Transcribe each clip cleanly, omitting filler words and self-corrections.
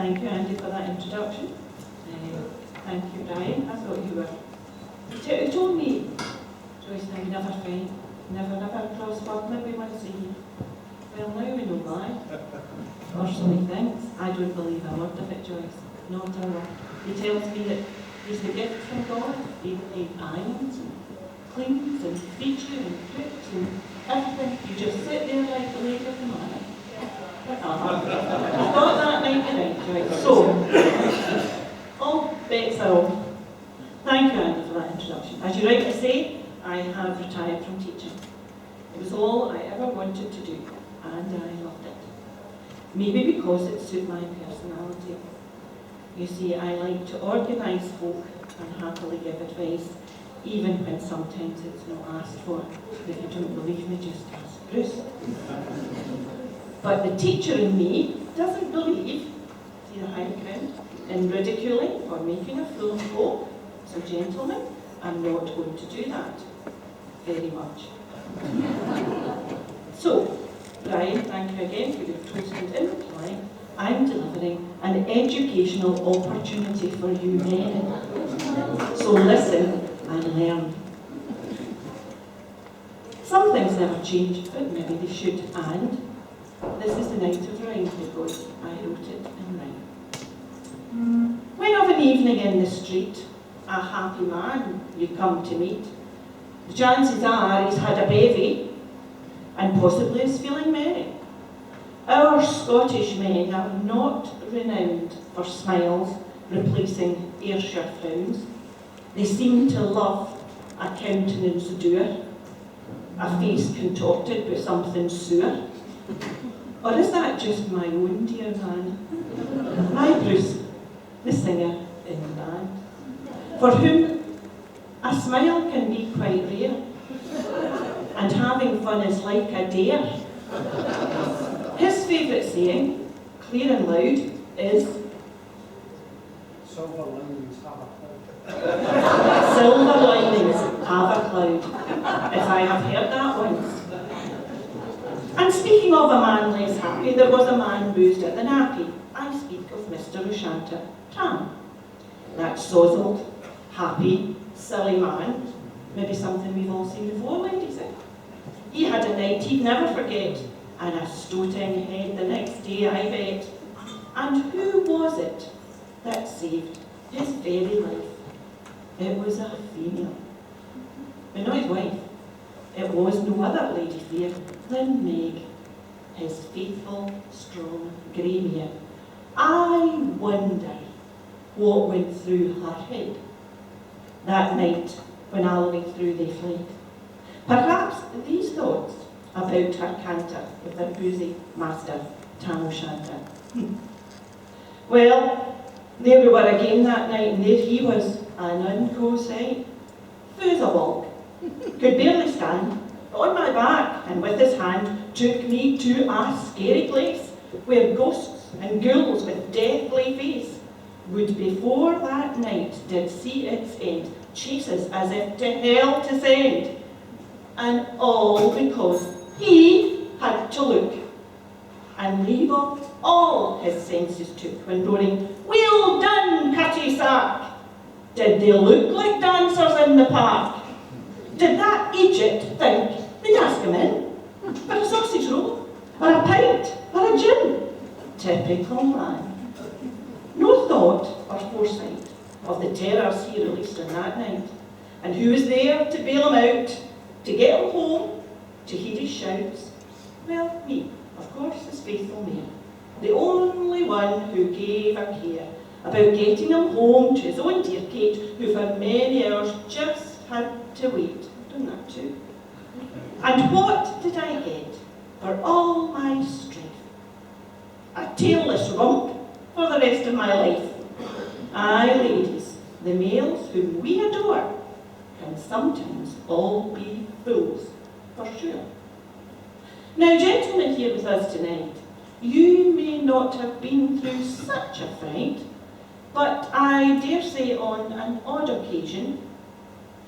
Thank you, Andy, for that introduction. Thank you, Brian. I thought you were... You told me, Joyce, now you never fight, never prosper, maybe once a year. Well, now we know why. Or so he thinks. I don't believe a word of it, Joyce. Not a word. He tells me that he's the gift from God. He irons and cleans and feeds you and cooks and everything. You just sit there like the lady of the manor. I've got that 99, Joyce. So, all bets are off. Thank you, Andy, for that introduction. As you rightly say, I have retired from teaching. It was all I ever wanted to do, and I loved it. Maybe because it suited my personality. You see, I like to organise folk and happily give advice, even when sometimes it's not asked for. If you don't believe me, just ask Bruce. But the teacher in me doesn't believe, see the high ground, in ridiculing or making a fool of folk. So, gentlemen, I'm not going to do that very much. So, Brian, thank you again for your toasted in reply. I'm delivering an educational opportunity for you men. So listen and learn. Some things never change, but maybe they should, and this is the night of rhyme because I wrote it in rhyme. When of an evening in the street, a happy man you come to meet, the chances are he's had a bevy and possibly is feeling merry. Our Scottish men are not renowned for smiles replacing Ayrshire frowns. They seem to love a countenance dour, a face contorted with something sour. Or is that just my own dear man? My Bruce, the singer in the band, for whom a smile can be quite rare, and having fun is like a dare. His favourite saying, clear and loud, is silver linings have a cloud. silver linings have a cloud, if I have heard that once. And speaking of a man less happy, there was a man boozed at the nappy. I speak of Mr. Ushanta Tam. That sozzled, happy, silly man, maybe something we've all seen before, ladies. He had a night he'd never forget, and a stoating head the next day, I bet. And who was it that saved his very life? It was a female, but not his wife. It was no other lady fair than Meg, his faithful, strong grey mare. I wonder what went through her head that night when all the way through they fled. Perhaps these thoughts about her canter with her boozy master, Tam O'Shanter. Well, there we were again that night, and there he was, an unco sight. Foo's a walk, could barely stand, but on my back, and with his hand, took me to a scary place, where ghosts and ghouls with deathly face would before that night did see its end, chase us as if to hell to send. And all because he had to look and leave off all his senses took when roaring, "Well done, Cutty Sack!" Did they look like dancers in the park? Did that Egypt think they'd ask him in for a sausage roll, or a pint, or a gin? Typical man. No thought or foresight of the terrors he released on that night, and who was there to bail him out, to get him home, to heed his shouts? Well, me, of course, his faithful mare, the only one who gave a care about getting him home to his own dear Kate, who for many hours just had to wait. Done that too. And what did I get for all my strife? A tailless rump for the rest of my life. Aye, ladies, the males whom we adore can sometimes all be fools, for sure. Now, gentlemen here with us tonight, you may not have been through such a fright, but I dare say on an odd occasion,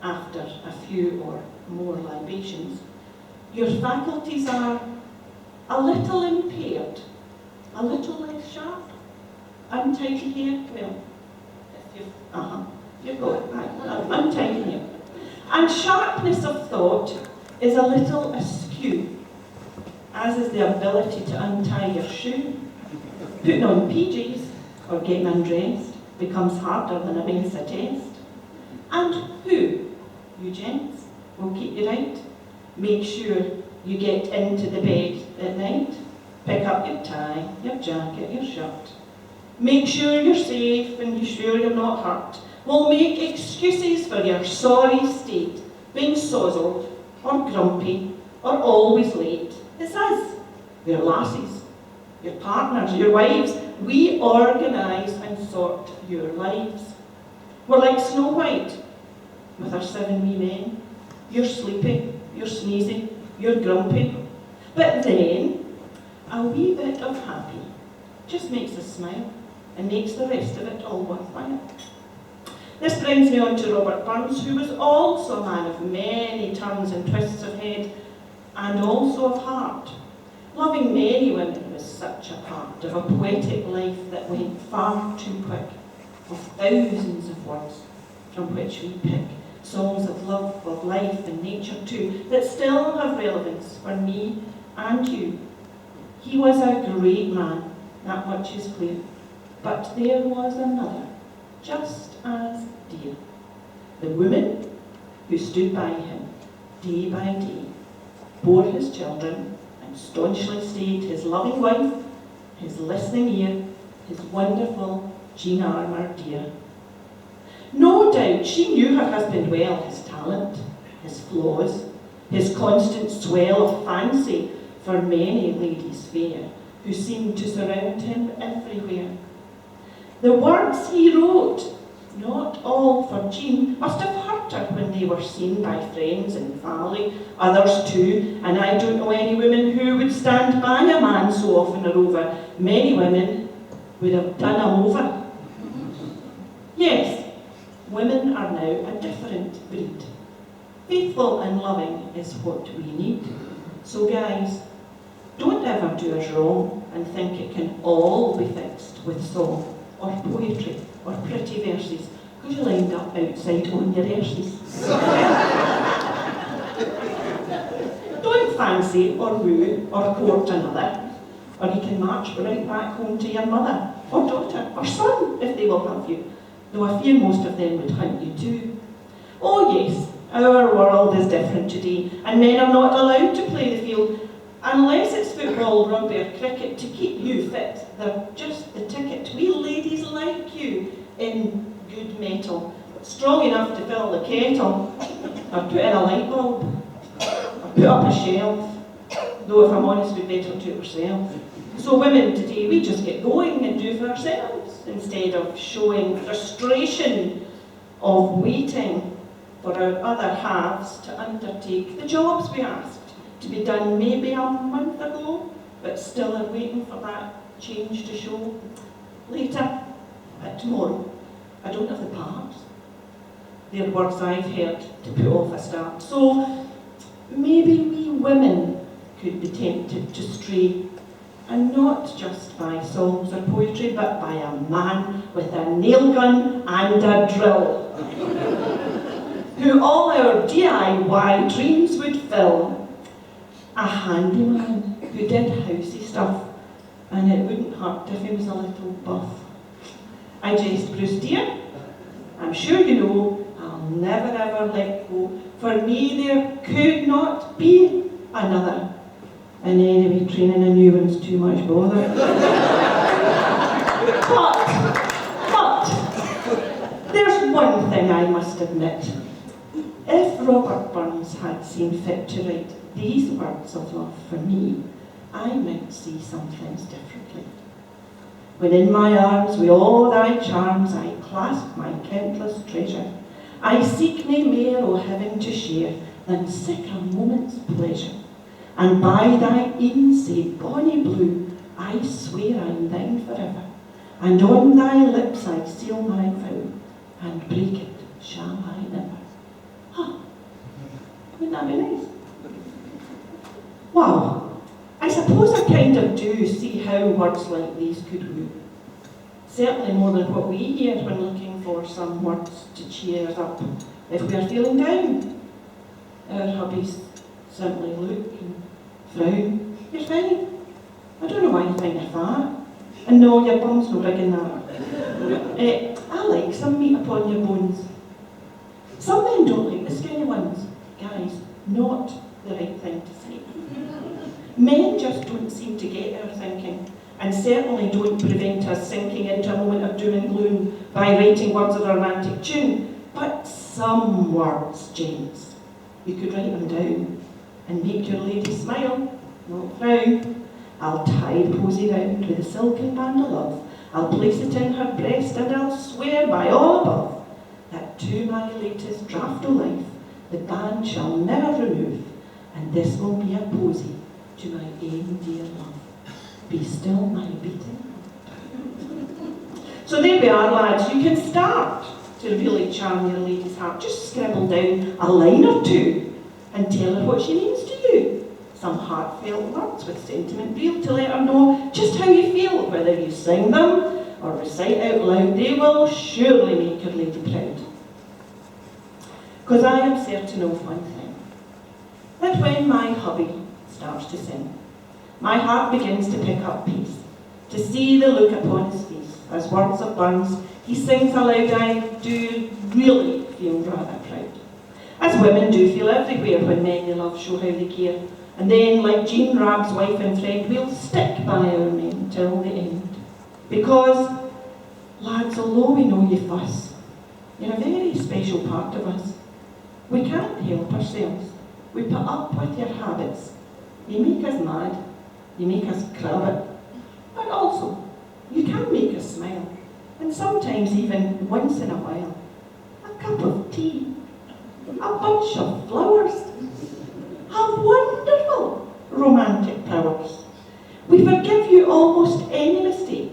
after a few or more libations, your faculties are a little impaired, a little less sharp, untidy hair, well, if you've got it, untidy hair. And sharpness of thought is a little askew, as is the ability to untie your shoe. Putting on PJs or getting undressed becomes harder than a Mensa test. And who, you gents, will keep you right? Make sure you get into the bed at night. Pick up your tie, your jacket, your shirt. Make sure you're safe and you're sure you're not hurt. We'll make excuses for your sorry state, being sozzled, or grumpy, or always late. It's us, your lassies, your partners, your wives. We organise and sort your lives. We're like Snow White, with our 7 wee men. You're sleepy, you're sneezy, you're grumpy. But then, a wee bit of happy just makes us smile and makes the rest of it all worthwhile. This brings me on to Robert Burns, who was also a man of many turns and twists of head, and also of heart. Loving many women was such a part of a poetic life that went far too quick, of thousands of words from which we pick songs of love, of life and nature too, that still have relevance for me and you. He was a great man, that much is clear, but there was another, just as dear. The woman who stood by him day by day, bore his children, and staunchly stayed his loving wife, his listening ear, his wonderful Jean Armour dear. No doubt she knew her husband well, his talent, his flaws, his constant swell of fancy for many ladies fair, who seemed to surround him everywhere. The words he wrote, not all for Jean, must have hurt her when they were seen by friends and family, others too, and I don't know any women who would stand by a man so often or over. Many women would have done him over. Yes, women are now a different breed. Faithful and loving is what we need. So guys, don't ever do us wrong and think it can all be fixed with song or poetry or pretty verses, because you'll end up outside on your verses. Don't fancy or woo or court another, or you can march right back home to your mother or daughter or son if they will have you, though I fear most of them would hunt you too. Oh yes, our world is different today, and men are not allowed to play the field unless it's football, rugby or cricket to keep you fit. They're just the ticket. We ladies like you in good metal, strong enough to fill the kettle, or put in a light bulb, or put up a shelf, though if I'm honest we'd better do it ourselves. So women today, we just get going and do for ourselves, instead of showing frustration of waiting for our other halves to undertake the jobs we asked to be done maybe a month ago, but still are waiting for that change to show later, tomorrow. I don't have the parts. They're words I've heard to put off a start. So maybe we women could be tempted to stray, and not just by songs or poetry, but by a man with a nail gun and a drill, who all our DIY dreams would fill. A handyman who did housey stuff, and it wouldn't hurt if he was a little buff. I jest, Bruce dear, I'm sure you know I'll never ever let go. For me there could not be another. And anyway, training a new one's too much bother. But, there's one thing I must admit. If Robert Burns had seen fit to write these words of love for me, I might see some things differently. When in my arms with all thy charms I clasp my countless treasure, I seek nae mair o' heaven to share than sic a moment's pleasure. And by thy een sae bonny blue, I swear I'm thine forever. And on thy lips I seal my vow, and break it shall I never. Huh, wouldn't that be nice? Wow, I suppose I kind of do see how words like these could woo. Certainly more than what we hear when looking for some words to cheer us up if we are feeling down. Our hubbies simply look and frown. You're fine. I don't know why you think you're fat. And no, your bum's no big in that. I like some meat upon your bones. Some men don't like the skinny ones. Guys, not the right thing to say. Men just don't seem to get our thinking, and certainly don't prevent us sinking into a moment of doom and gloom by writing words of a romantic tune. But some words, gents, you could write them down and make your lady smile, not frown. I'll tie Posy round with a silken band of love. I'll place it in her breast, and I'll swear by all above that to my latest draught of life the band shall never remove, and this will be a posy to my ain dear love. Be still my beating. So there we are, lads. You can start to really charm your lady's heart. Just scribble down a line or two and tell her what she means to you. Some heartfelt words with sentiment real to let her know just how you feel. Whether you sing them or recite out loud, they will surely make your lady proud. Because I am certain of one thing, that when my hubby starts to sing, my heart begins to pick up pace, to see the look upon his face. As words of Burns, he sings aloud, I do really feel rather proud. As women do feel everywhere when men they love show how they care. And then, like Jean Rabb's wife and friend, we'll stick by our men till the end. Because, lads, although we know you fuss, you're a very special part of us. We can't help ourselves. We put up with your habits. You make us mad. You make us crab it. But also, you can make us smile. And sometimes even once in a while, a cup of tea, a bunch of flowers, have wonderful romantic powers. We forgive you almost any mistake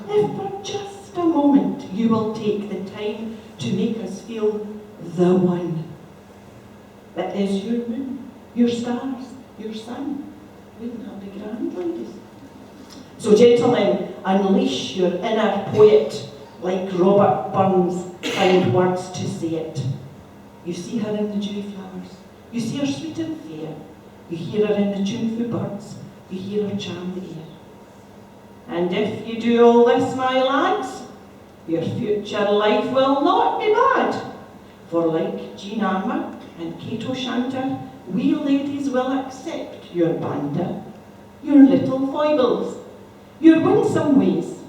if for just a moment you will take the time to make us feel the one. That is your moon, your stars, your sun. Wouldn't that be grand, ladies? So gentlemen, unleash your inner poet like Robert Burns found words to say it. You see her in the dewy flowers. You see her sweet and fair. You hear her in the tuneful birds. You hear her charm the air. And if you do all this, my lads, your future life will not be bad. For like Jean Armour and Kate O'Shanter, we ladies will accept your banter, your little foibles, your winsome ways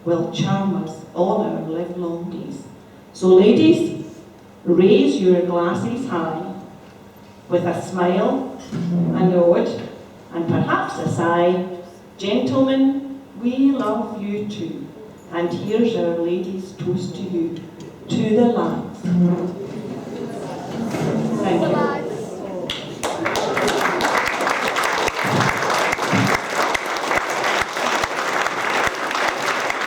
will charm us all our livelong days. So ladies, raise your glasses high, with a smile, a nod, and perhaps a sigh. Gentlemen, we love you too. And here's our ladies' toast to you, to the lads. Thank you.